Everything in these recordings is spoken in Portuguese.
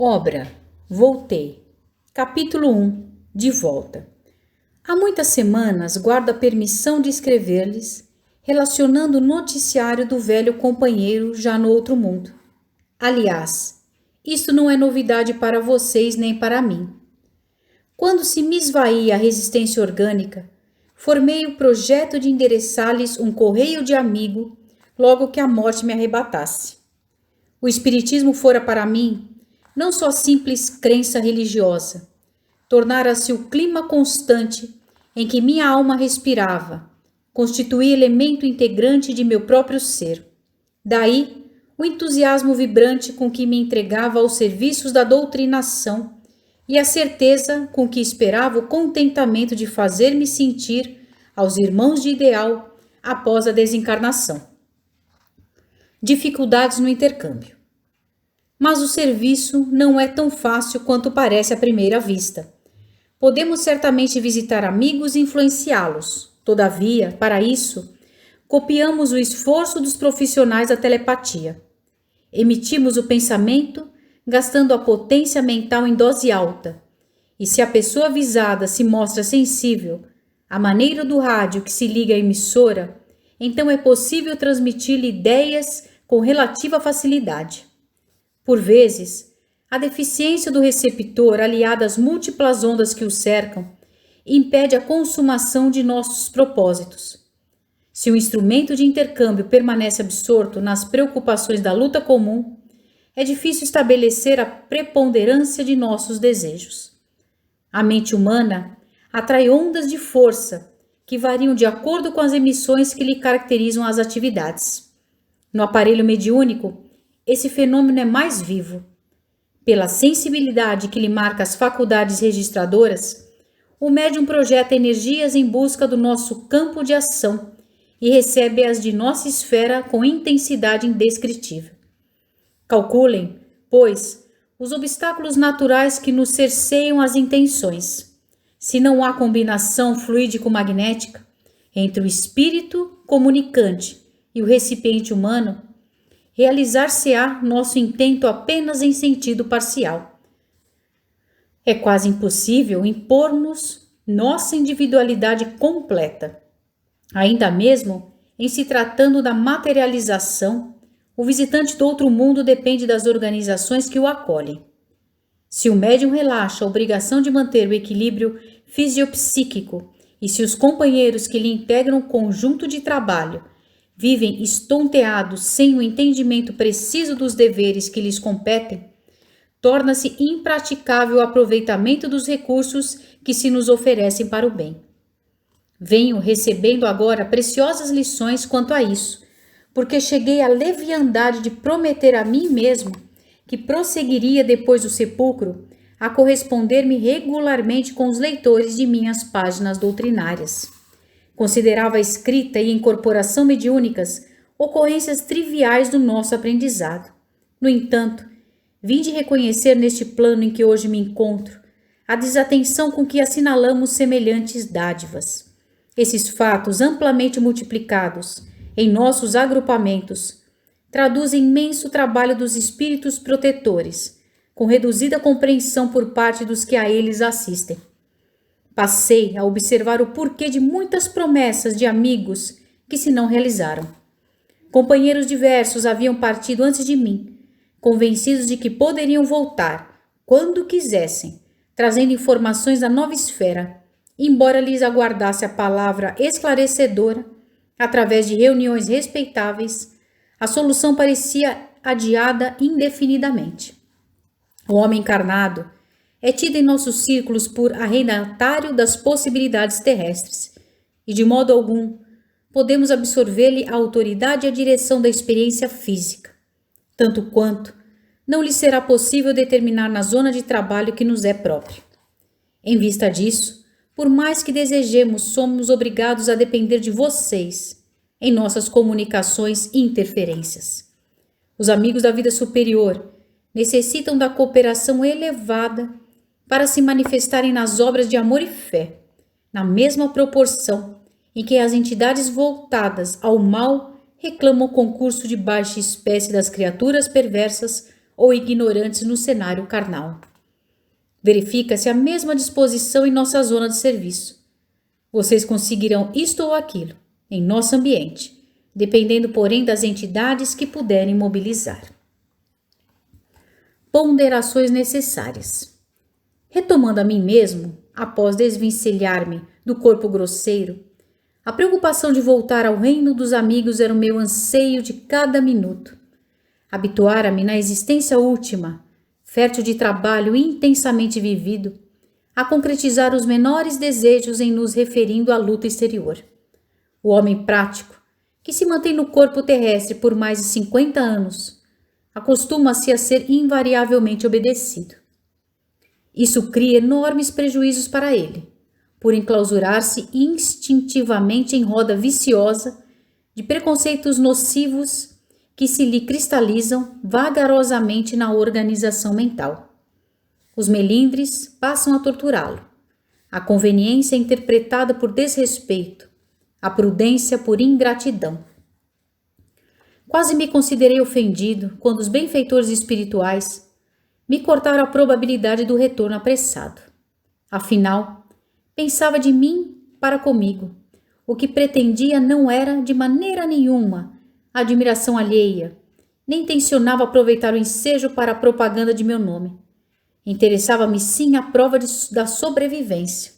Obra Voltei. Capítulo 1. De volta. Há muitas semanas guardo a permissão de escrever-lhes, relacionando o noticiário do velho companheiro já no outro mundo. Aliás, isto não é novidade para vocês nem para mim. Quando se me esvaía a resistência orgânica, formei o projeto de endereçar-lhes um correio de amigo logo que a morte me arrebatasse. O espiritismo fora para mim não só simples crença religiosa, tornara-se o clima constante em que minha alma respirava, constituía elemento integrante de meu próprio ser. Daí, o entusiasmo vibrante com que me entregava aos serviços da doutrinação e a certeza com que esperava o contentamento de fazer-me sentir aos irmãos de ideal após a desencarnação. Dificuldades no intercâmbio. Mas o serviço não é tão fácil quanto parece à primeira vista. Podemos certamente visitar amigos e influenciá-los. Todavia, para isso, copiamos o esforço dos profissionais da telepatia. Emitimos o pensamento, gastando a potência mental em dose alta. E se a pessoa avisada se mostra sensível, à maneira do rádio que se liga à emissora, então é possível transmitir-lhe ideias com relativa facilidade. Por vezes, a deficiência do receptor, aliada às múltiplas ondas que o cercam, impede a consumação de nossos propósitos. Se o instrumento de intercâmbio permanece absorto nas preocupações da luta comum, é difícil estabelecer a preponderância de nossos desejos. A mente humana atrai ondas de força que variam de acordo com as emissões que lhe caracterizam as atividades. No aparelho mediúnico, esse fenômeno é mais vivo. Pela sensibilidade que lhe marca as faculdades registradoras, o médium projeta energias em busca do nosso campo de ação e recebe-as de nossa esfera com intensidade indescritível. Calculem, pois, os obstáculos naturais que nos cerceiam as intenções. Se não há combinação fluídico-magnética entre o espírito comunicante e o recipiente humano, realizar-se-á nosso intento apenas em sentido parcial. É quase impossível impormos nossa individualidade completa. Ainda mesmo em se tratando da materialização, o visitante do outro mundo depende das organizações que o acolhem. Se o médium relaxa a obrigação de manter o equilíbrio fisiopsíquico e se os companheiros que lhe integram o conjunto de trabalho vivem estonteados sem o entendimento preciso dos deveres que lhes competem, torna-se impraticável o aproveitamento dos recursos que se nos oferecem para o bem. Venho recebendo agora preciosas lições quanto a isso, porque cheguei à leviandade de prometer a mim mesmo que prosseguiria depois do sepulcro a corresponder-me regularmente com os leitores de minhas páginas doutrinárias. Considerava a escrita e a incorporação mediúnicas ocorrências triviais do nosso aprendizado. No entanto, vim de reconhecer neste plano em que hoje me encontro a desatenção com que assinalamos semelhantes dádivas. Esses fatos amplamente multiplicados em nossos agrupamentos traduzem imenso trabalho dos espíritos protetores, com reduzida compreensão por parte dos que a eles assistem. Passei a observar o porquê de muitas promessas de amigos que se não realizaram. Companheiros diversos haviam partido antes de mim, convencidos de que poderiam voltar, quando quisessem, trazendo informações da nova esfera, embora lhes aguardasse a palavra esclarecedora, através de reuniões respeitáveis, a solução parecia adiada indefinidamente. O homem encarnado é tido em nossos círculos por arrendatário das possibilidades terrestres, e de modo algum podemos absorver-lhe a autoridade e a direção da experiência física, tanto quanto não lhe será possível determinar na zona de trabalho que nos é próprio. Em vista disso, por mais que desejemos, somos obrigados a depender de vocês em nossas comunicações e interferências. Os amigos da vida superior necessitam da cooperação elevada para se manifestarem nas obras de amor e fé, na mesma proporção em que as entidades voltadas ao mal reclamam o concurso de baixa espécie das criaturas perversas ou ignorantes no cenário carnal. Verifica-se a mesma disposição em nossa zona de serviço. Vocês conseguirão isto ou aquilo, em nosso ambiente, dependendo, porém, das entidades que puderem mobilizar. Ponderações necessárias. Retomando a mim mesmo, após desvencilhar-me do corpo grosseiro, a preocupação de voltar ao reino dos amigos era o meu anseio de cada minuto. Habituara-me na existência última, fértil de trabalho intensamente vivido, a concretizar os menores desejos em nos referindo à luta exterior. O homem prático, que se mantém no corpo terrestre por mais de 50 anos, acostuma-se a ser invariavelmente obedecido. Isso cria enormes prejuízos para ele, por enclausurar-se instintivamente em roda viciosa de preconceitos nocivos que se lhe cristalizam vagarosamente na organização mental. Os melindres passam a torturá-lo, a conveniência é interpretada por desrespeito, a prudência por ingratidão. Quase me considerei ofendido quando os benfeitores espirituais me cortaram a probabilidade do retorno apressado. Afinal, pensava de mim para comigo. O que pretendia não era, de maneira nenhuma, admiração alheia, nem tencionava aproveitar o ensejo para a propaganda de meu nome. Interessava-me sim a prova da sobrevivência.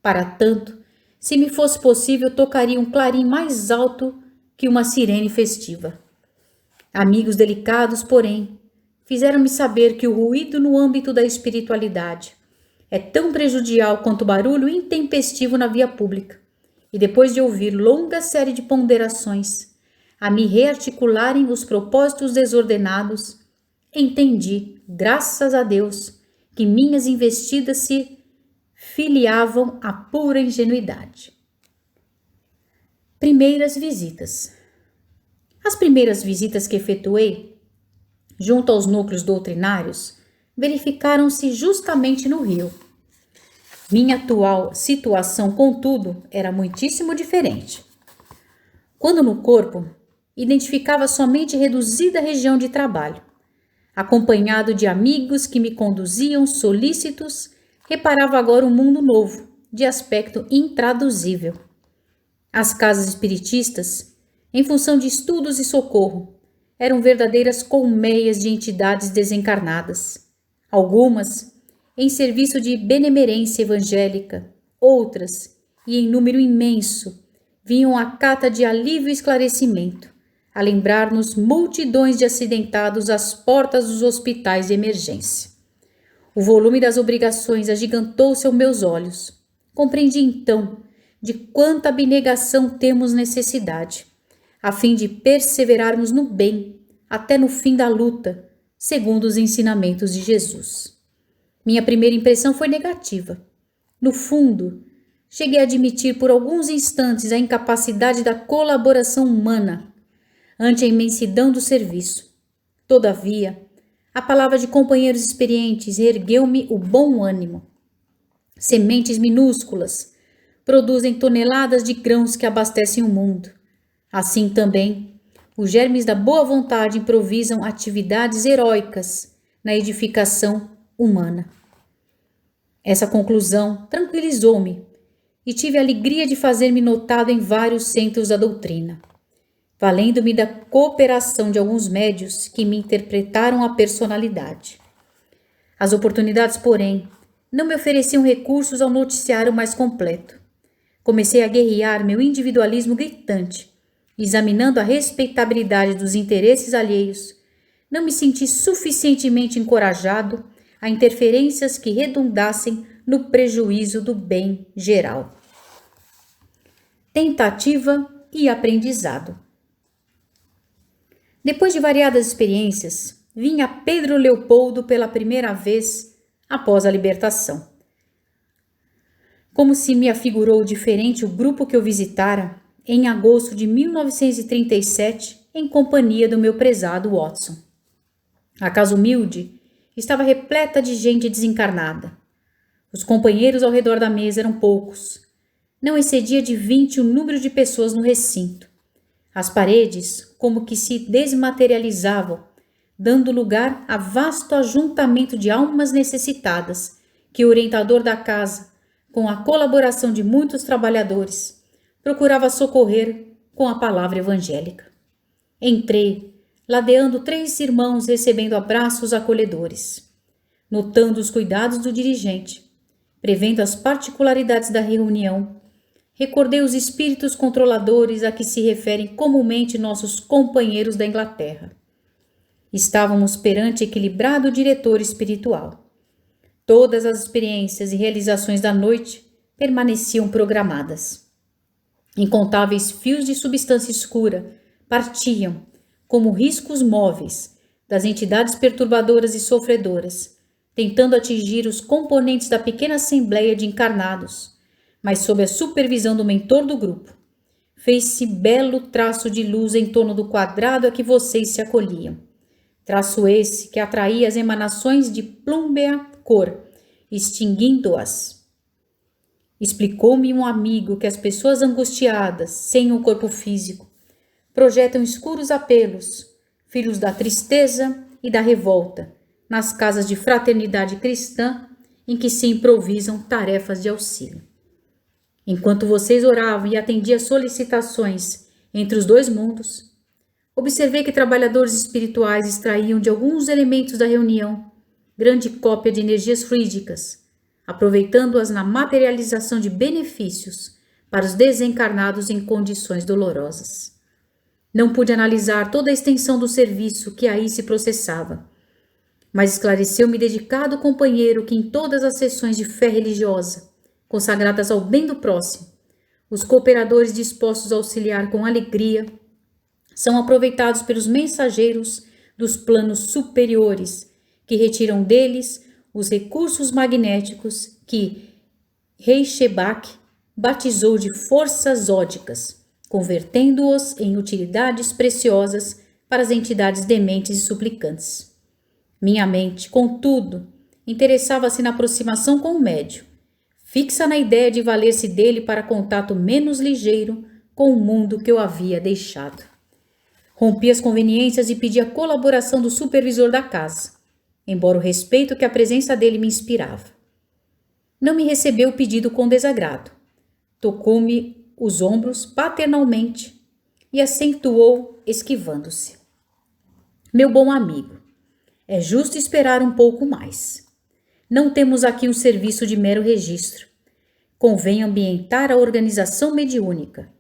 Para tanto, se me fosse possível, tocaria um clarim mais alto que uma sirene festiva. Amigos delicados, porém, fizeram-me saber que o ruído no âmbito da espiritualidade é tão prejudicial quanto o barulho intempestivo na via pública. E depois de ouvir longa série de ponderações, a me rearticularem os propósitos desordenados, entendi, graças a Deus, que minhas investidas se filiavam à pura ingenuidade. Primeiras visitas. As primeiras visitas que efetuei, junto aos núcleos doutrinários, verificaram-se justamente no Rio. Minha atual situação, contudo, era muitíssimo diferente. Quando no corpo, identificava somente reduzida região de trabalho. Acompanhado de amigos que me conduziam solícitos, reparava agora um mundo novo, de aspecto intraduzível. As casas espiritistas, em função de estudos e socorro, eram verdadeiras colmeias de entidades desencarnadas. Algumas em serviço de benemerência evangélica, outras, e em número imenso, vinham à cata de alívio e esclarecimento, a lembrar-nos multidões de acidentados às portas dos hospitais de emergência. O volume das obrigações agigantou-se aos meus olhos. Compreendi então de quanta abnegação temos necessidade, a fim de perseverarmos no bem até no fim da luta, segundo os ensinamentos de Jesus. Minha primeira impressão foi negativa. No fundo, cheguei a admitir por alguns instantes a incapacidade da colaboração humana ante a imensidão do serviço. Todavia, a palavra de companheiros experientes ergueu-me o bom ânimo. Sementes minúsculas produzem toneladas de grãos que abastecem o mundo. Assim também, os germes da boa vontade improvisam atividades heróicas na edificação humana. Essa conclusão tranquilizou-me e tive a alegria de fazer-me notado em vários centros da doutrina, valendo-me da cooperação de alguns médios que me interpretaram a personalidade. As oportunidades, porém, não me ofereciam recursos ao noticiário mais completo. Comecei a guerrear meu individualismo gritante, examinando a respeitabilidade dos interesses alheios. Não me senti suficientemente encorajado a interferências que redundassem no prejuízo do bem geral. Tentativa e aprendizado. Depois de variadas experiências, vim a Pedro Leopoldo pela primeira vez após a libertação. Como se me afigurou diferente o grupo que eu visitara em agosto de 1937, em companhia do meu prezado Watson. A casa humilde estava repleta de gente desencarnada. Os companheiros ao redor da mesa eram poucos. Não excedia de 20 o número de pessoas no recinto. As paredes, como que se desmaterializavam, dando lugar a vasto ajuntamento de almas necessitadas que o orientador da casa, com a colaboração de muitos trabalhadores, procurava socorrer com a palavra evangélica. Entrei, ladeando 3 irmãos recebendo abraços acolhedores, notando os cuidados do dirigente, prevendo as particularidades da reunião. Recordei os espíritos controladores a que se referem comumente nossos companheiros da Inglaterra. Estávamos perante equilibrado diretor espiritual. Todas as experiências e realizações da noite permaneciam programadas. Incontáveis fios de substância escura partiam, como riscos móveis, das entidades perturbadoras e sofredoras, tentando atingir os componentes da pequena assembleia de encarnados, mas sob a supervisão do mentor do grupo. Fez-se belo traço de luz em torno do quadrado a que vocês se acolhiam. Traço esse que atraía as emanações de plúmbea cor, extinguindo-as. Explicou-me um amigo que as pessoas angustiadas, sem o corpo físico, projetam escuros apelos, filhos da tristeza e da revolta, nas casas de fraternidade cristã em que se improvisam tarefas de auxílio. Enquanto vocês oravam e atendiam solicitações entre os 2 mundos, observei que trabalhadores espirituais extraíam de alguns elementos da reunião grande cópia de energias fluídicas, aproveitando-as na materialização de benefícios para os desencarnados em condições dolorosas. Não pude analisar toda a extensão do serviço que aí se processava, mas esclareceu-me dedicado companheiro que em todas as sessões de fé religiosa, consagradas ao bem do próximo, os cooperadores dispostos a auxiliar com alegria são aproveitados pelos mensageiros dos planos superiores, que retiram deles os recursos magnéticos que Reichebach batizou de forças zódicas, convertendo-os em utilidades preciosas para as entidades dementes e suplicantes. Minha mente, contudo, interessava-se na aproximação com o médium, fixa na ideia de valer-se dele para contato menos ligeiro com o mundo que eu havia deixado. Rompi as conveniências e pedi a colaboração do supervisor da casa, embora o respeito que a presença dele me inspirava. Não me recebeu o pedido com desagrado. Tocou-me os ombros paternalmente e acentuou, esquivando-se. Meu bom amigo, é justo esperar um pouco mais. Não temos aqui um serviço de mero registro. Convém ambientar a organização mediúnica.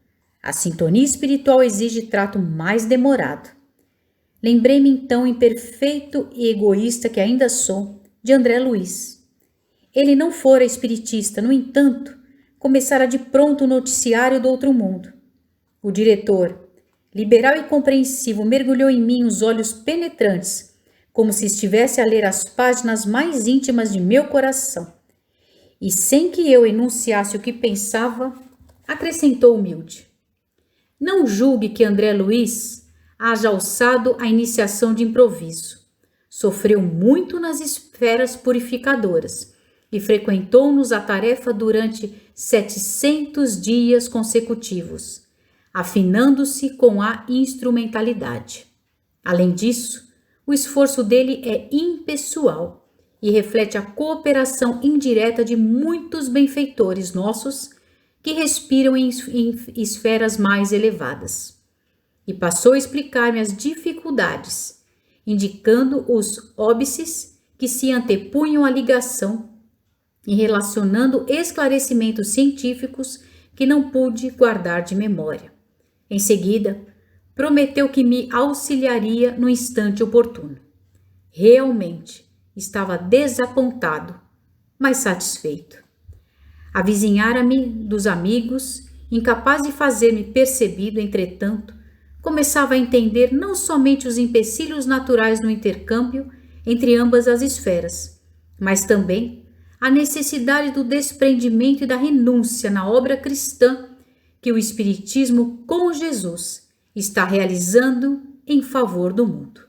A sintonia espiritual exige trato mais demorado. Lembrei-me então, imperfeito e egoísta que ainda sou, de André Luiz. Ele não fora espiritista, no entanto, começara de pronto o noticiário do outro mundo. O diretor, liberal e compreensivo, mergulhou em mim os olhos penetrantes, como se estivesse a ler as páginas mais íntimas de meu coração. E sem que eu enunciasse o que pensava, acrescentou humilde. Não julgue que André Luiz haja alçado a iniciação de improviso. Sofreu muito nas esferas purificadoras e frequentou-nos a tarefa durante 700 dias consecutivos, afinando-se com a instrumentalidade. Além disso, o esforço dele é impessoal e reflete a cooperação indireta de muitos benfeitores nossos que respiram em esferas mais elevadas. E passou a explicar-me as dificuldades, indicando os óbices que se antepunham à ligação e relacionando esclarecimentos científicos que não pude guardar de memória. Em seguida, prometeu que me auxiliaria no instante oportuno. Realmente, estava desapontado, mas satisfeito. Avizinhara-me dos amigos, incapaz de fazer-me percebido, entretanto, começava a entender não somente os empecilhos naturais no intercâmbio entre ambas as esferas, mas também a necessidade do desprendimento e da renúncia na obra cristã que o Espiritismo com Jesus está realizando em favor do mundo.